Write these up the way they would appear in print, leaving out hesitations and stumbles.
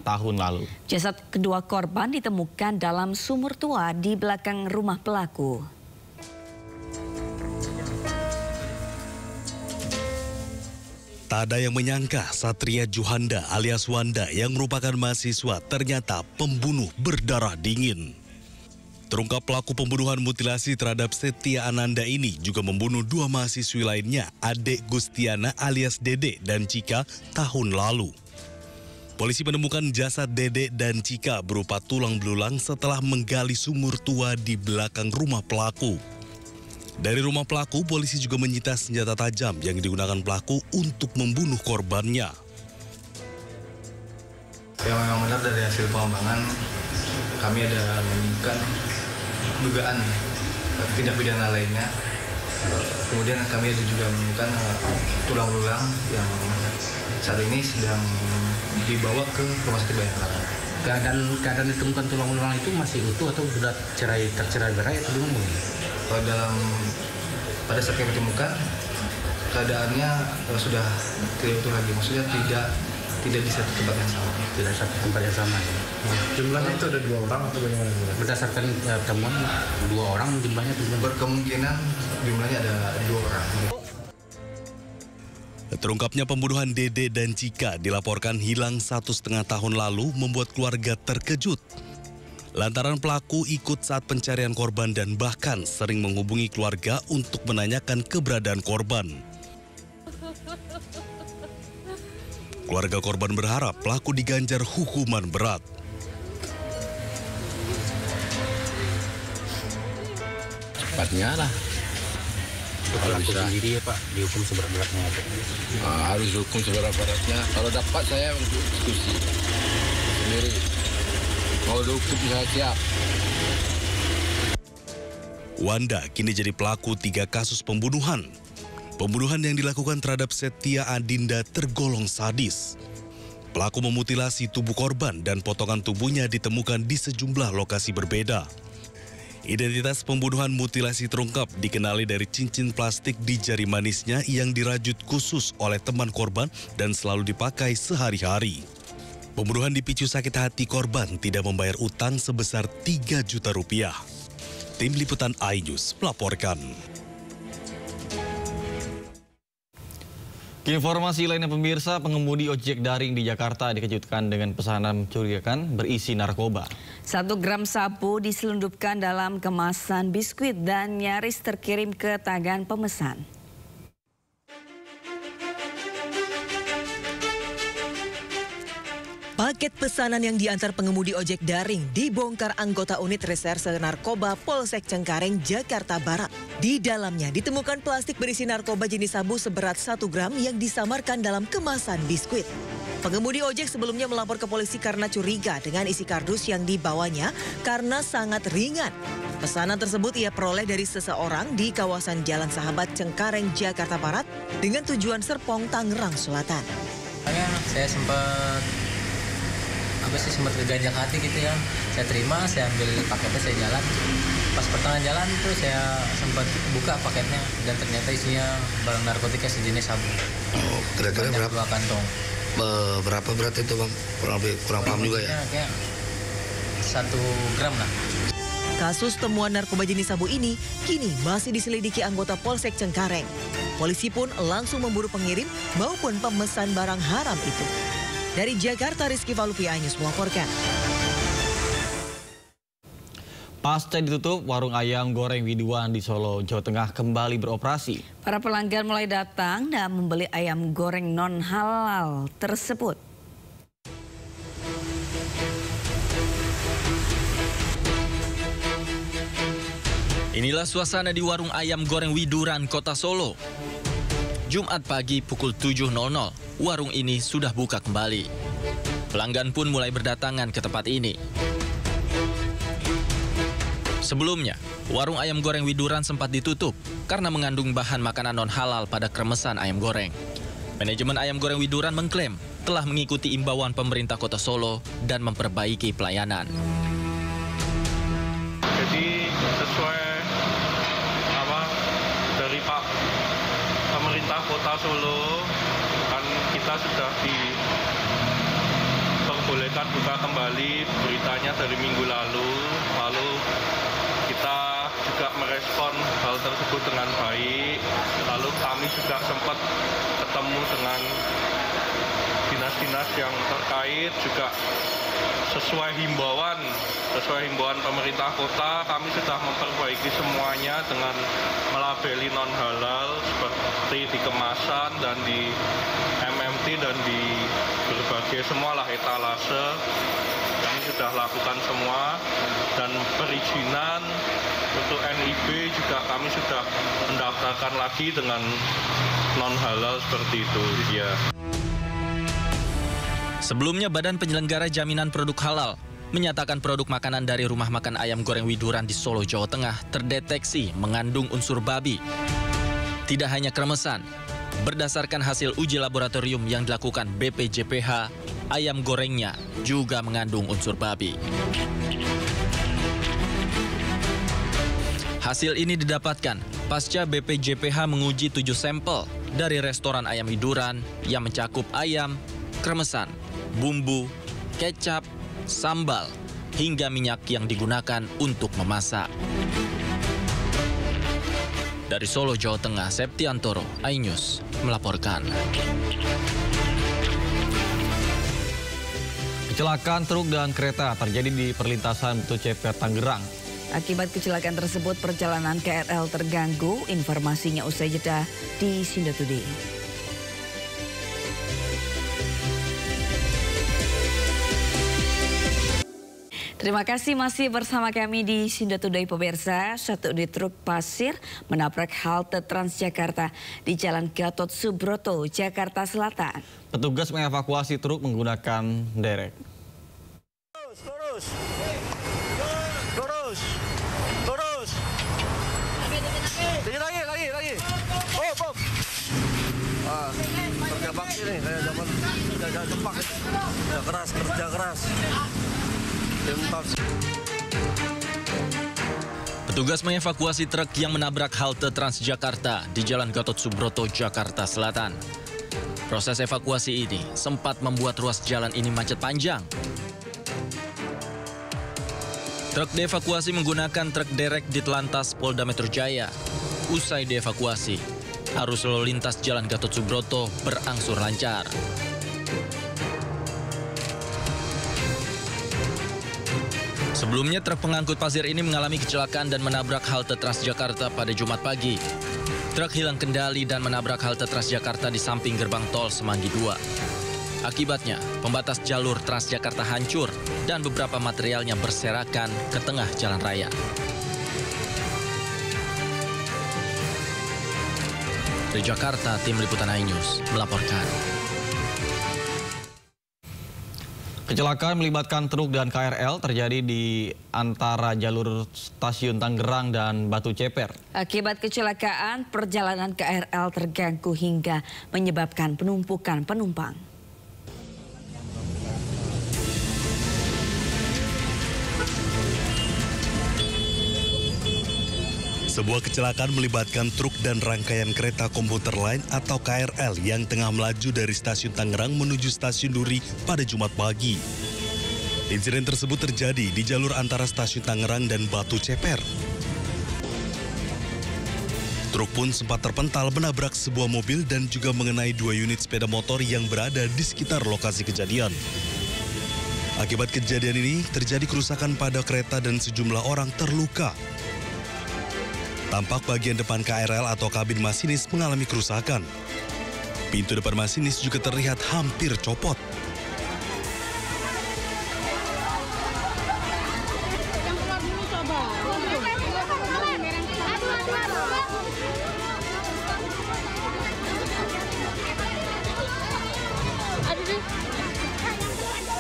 tahun lalu. Jasad kedua korban ditemukan dalam sumur tua di belakang rumah pelaku. Tak ada yang menyangka Satria Juhanda alias Wanda yang merupakan mahasiswa ternyata pembunuh berdarah dingin. Terungkap pelaku pembunuhan mutilasi terhadap Setia Ananda ini juga membunuh dua mahasiswi lainnya, Adek Gustiana alias Dede dan Cika tahun lalu. Polisi menemukan jasad Dede dan Cika berupa tulang belulang setelah menggali sumur tua di belakang rumah pelaku. Dari rumah pelaku, polisi juga menyita senjata tajam yang digunakan pelaku untuk membunuh korbannya. Yang memang benar dari hasil pengembangan, kami ada menemukan dugaan tindak pidana lainnya. Kemudian kami ada juga menemukan tulang belulang yang saat ini sedang dibawa ke Rumah Sakit Bayangkara. Keadaan ditemukan tulang belulang itu masih utuh atau sudah tercerai berai atau gimana? Pada saat kami temukan, keadaannya sudah tidak utuh lagi, maksudnya tidak di satu tempat yang sama. Tidak satu tempat yang sama. Jumlahnya itu ada 2 orang atau bagaimana? Berdasarkan temuan 2 orang jumlahnya itu berkemungkinan jumlahnya ada 2 orang. Terungkapnya pembunuhan Dede dan Cika dilaporkan hilang 1,5 tahun lalu membuat keluarga terkejut. Lantaran pelaku ikut saat pencarian korban dan bahkan sering menghubungi keluarga untuk menanyakan keberadaan korban. Keluarga korban berharap pelaku diganjar hukuman berat. Cepatnya lah. Kalau bisa sendiri ya Pak, dihukum seberat-beratnya. Harus hukum seberat-beratnya. Kalau dapat saya untuk diskusi sendiri. Kalau dihukum saya siap. Wanda kini jadi pelaku 3 kasus pembunuhan. Pembunuhan yang dilakukan terhadap Setia Adinda tergolong sadis. Pelaku memutilasi tubuh korban dan potongan tubuhnya ditemukan di sejumlah lokasi berbeda. Identitas pembunuhan mutilasi terungkap dikenali dari cincin plastik di jari manisnya yang dirajut khusus oleh teman korban dan selalu dipakai sehari-hari. Pembunuhan dipicu sakit hati korban tidak membayar utang sebesar 3 juta rupiah. Tim Liputan iNews melaporkan. Informasi lainnya pemirsa, pengemudi ojek daring di Jakarta dikejutkan dengan pesanan mencurigakan berisi narkoba. 1 gram sabu diselundupkan dalam kemasan biskuit dan nyaris terkirim ke tangan pemesan. Paket pesanan yang diantar pengemudi ojek daring dibongkar anggota unit reserse narkoba Polsek Cengkareng, Jakarta Barat. Di dalamnya ditemukan plastik berisi narkoba jenis sabu seberat 1 gram yang disamarkan dalam kemasan biskuit. Pengemudi ojek sebelumnya melapor ke polisi karena curiga dengan isi kardus yang dibawanya karena sangat ringan. Pesanan tersebut ia peroleh dari seseorang di kawasan Jalan Sahabat Cengkareng, Jakarta Barat dengan tujuan Serpong, Tangerang Selatan. Saya sempat keganjak hati gitu ya. Saya terima, saya ambil paketnya, saya jalan. Pas pertengahan jalan tuh saya sempat buka paketnya dan ternyata isinya barang narkotika sejenis sabu. Oh, kira-kira berapa? 2 kantong. Berapa berat itu Bang? Kurang paham juga ya? Kayak 1 gram lah. Kasus temuan narkoba jenis sabu ini kini masih diselidiki anggota Polsek Cengkareng. Polisi pun langsung memburu pengirim maupun pemesan barang haram itu. Dari Jakarta, Rizky Falupi, iNews melaporkan. Pasca ditutup, warung ayam goreng Widuan di Solo, Jawa Tengah kembali beroperasi. Para pelanggan mulai datang dan membeli ayam goreng non-halal tersebut. Inilah suasana di warung ayam goreng Widuran, Kota Solo. Jumat pagi pukul 7.00, warung ini sudah buka kembali. Pelanggan pun mulai berdatangan ke tempat ini. Sebelumnya, warung ayam goreng Widuran sempat ditutup karena mengandung bahan makanan non-halal pada kremesan ayam goreng. Manajemen ayam goreng Widuran mengklaim telah mengikuti imbauan pemerintah Kota Solo dan memperbaiki pelayanan. Jadi sesuai dari Pak Pemerintah Kota Solo, kan kita sudah diperbolehkan akan buka kembali beritanya dari minggu lalu. Lalu kita juga merespon hal tersebut dengan baik. Lalu kami juga sempat ketemu dengan dinas-dinas yang terkait, juga sesuai himbauan pemerintah kota, kami sudah memperbaiki semuanya dengan melabeli non halal seperti di kemasan dan di MMT dan di berbagai semualah etalase. Kami sudah lakukan semua, dan perizinan untuk NIB juga kami sudah mendaftarkan lagi dengan non halal seperti itu ya. Sebelumnya, Badan Penyelenggara Jaminan Produk Halal menyatakan produk makanan dari rumah makan ayam goreng Widuran di Solo, Jawa Tengah terdeteksi mengandung unsur babi. Tidak hanya kremesan, berdasarkan hasil uji laboratorium yang dilakukan BPJPH, ayam gorengnya juga mengandung unsur babi. Hasil ini didapatkan pasca BPJPH menguji 7 sampel dari restoran ayam Widuran yang mencakup ayam, kremesan, bumbu, kecap, sambal, hingga minyak yang digunakan untuk memasak. Dari Solo, Jawa Tengah, Septiantoro, iNews melaporkan. Kecelakaan truk dan kereta terjadi di perlintasan Batu Ceper, Tangerang. Akibat kecelakaan tersebut, perjalanan KRL terganggu. Informasinya usai jeda di Sindo Today. Terima kasih masih bersama kami di Sindo Today pemirsa. Satu unit truk pasir menabrak halte Transjakarta di Jalan Gatot Subroto, Jakarta Selatan. Petugas mengevakuasi truk menggunakan derek. Lurus. Lagi. Oh. Kerja bakti nih, kayak zaman jaga Jepang. Kerja keras. Petugas mengevakuasi truk yang menabrak halte Transjakarta di Jalan Gatot Subroto, Jakarta Selatan. Proses evakuasi ini sempat membuat ruas jalan ini macet panjang. Truk dievakuasi menggunakan truk derek di Telantas Polda Metro Jaya. Usai dievakuasi, arus lalu lintas Jalan Gatot Subroto berangsur lancar. Sebelumnya, truk pengangkut pasir ini mengalami kecelakaan dan menabrak halte Transjakarta pada Jumat pagi. Truk hilang kendali dan menabrak halte Transjakarta di samping gerbang tol Semanggi 2. Akibatnya, pembatas jalur Transjakarta hancur dan beberapa materialnya berserakan ke tengah jalan raya. Dari Jakarta, tim liputan iNews melaporkan. Kecelakaan melibatkan truk dan KRL terjadi di antara jalur stasiun Tangerang dan Batu Ceper. Akibat kecelakaan, perjalanan KRL terganggu hingga menyebabkan penumpukan penumpang. Sebuah kecelakaan melibatkan truk dan rangkaian kereta komuter lain atau KRL yang tengah melaju dari stasiun Tangerang menuju stasiun Duri pada Jumat pagi. Insiden tersebut terjadi di jalur antara stasiun Tangerang dan Batu Ceper. Truk pun sempat terpental menabrak sebuah mobil dan juga mengenai 2 unit sepeda motor yang berada di sekitar lokasi kejadian. Akibat kejadian ini, terjadi kerusakan pada kereta dan sejumlah orang terluka. Tampak bagian depan KRL atau kabin masinis mengalami kerusakan. Pintu depan masinis juga terlihat hampir copot.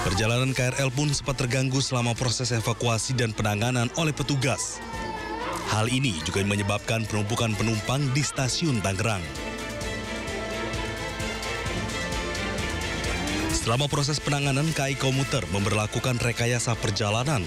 Perjalanan KRL pun sempat terganggu selama proses evakuasi dan penanganan oleh petugas. Hal ini juga menyebabkan penumpukan penumpang di stasiun Tangerang. Selama proses penanganan, KAI Komuter memberlakukan rekayasa perjalanan.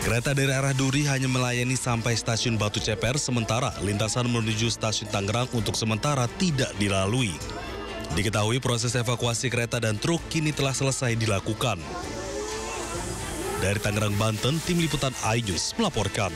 Kereta dari arah Duri hanya melayani sampai stasiun Batu Ceper, sementara lintasan menuju stasiun Tangerang untuk sementara tidak dilalui. Diketahui proses evakuasi kereta dan truk kini telah selesai dilakukan. Dari Tangerang, Banten, Tim Liputan iNews melaporkan.